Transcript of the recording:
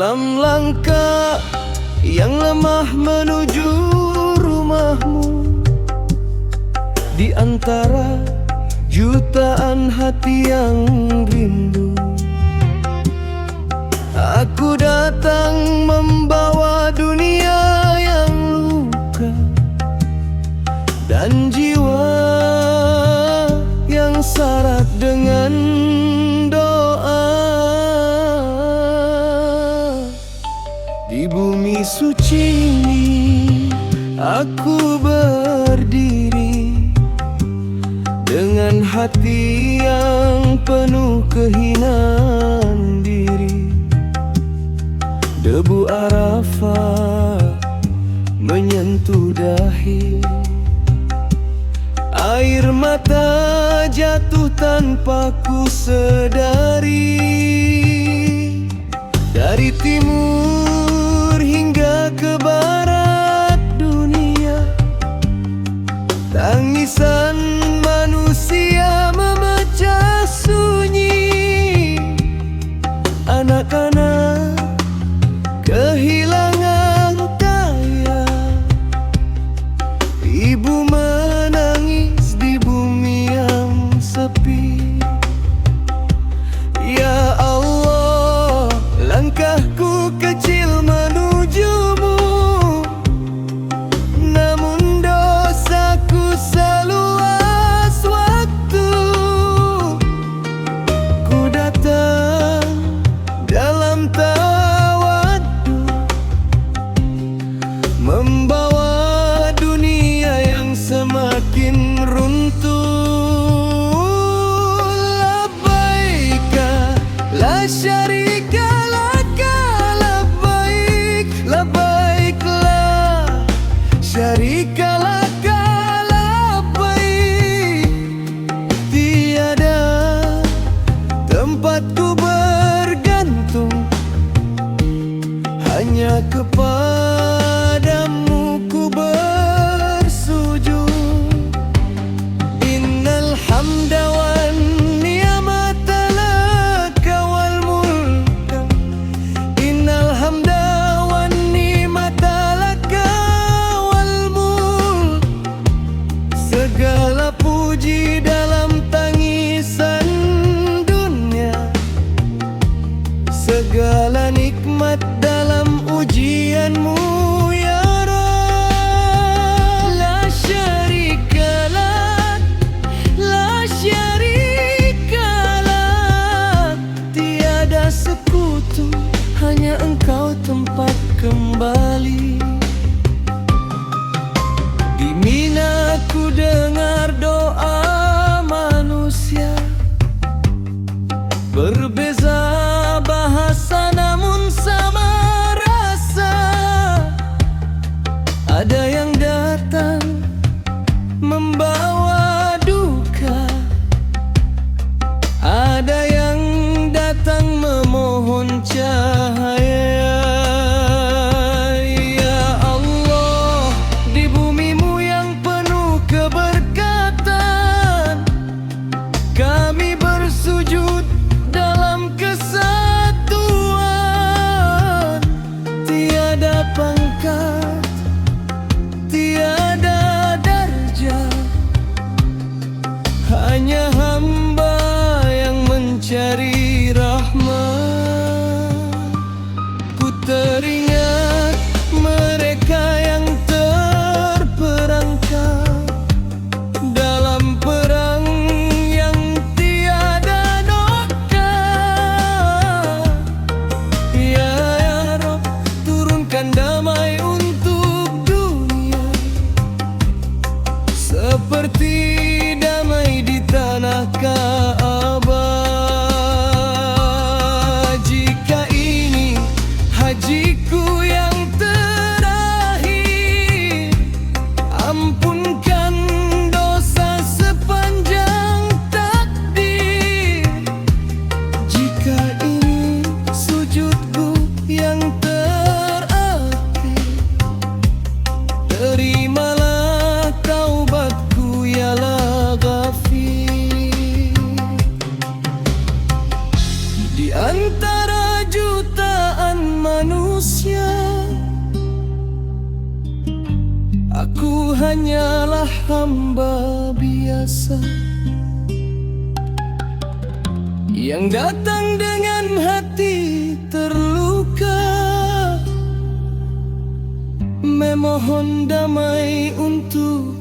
dalam langkah yang lemah menuju rumahmu. Di antara jutaan hati yang rindu, aku datang membawa dunia yang luka dan jiwa yang syarat dengan doa. Di bumi suci ini aku berdiri dengan hati yang penuh kehinaan diri. Debu Arafah menyentuh dahi, air mata jatuh tanpa ku sedari. Dari timur hingga ke barat dunia, tangisan manusia memecah sunyi. Anak-anak kehilangan daya, ibu menangis di bumi yang sepi. Ya Allah, langkahku kecil menujumu, namun dosaku seluas waktu. Ku datang dalam tawadhu, membawa dunia yang semakin runtuh. Labbaika la syarika laka, labbaik, labbaik la syarika laka, labbaik. Tiada tempatku bergantung, hanya kepadamu ku bersujud. Innal hamda wan ni'mata laka wal mulka, innal hamda wan ni'mata laka wal mulka. Aku hanyalah hamba biasa yang datang dengan hati terluka, memohon damai untuk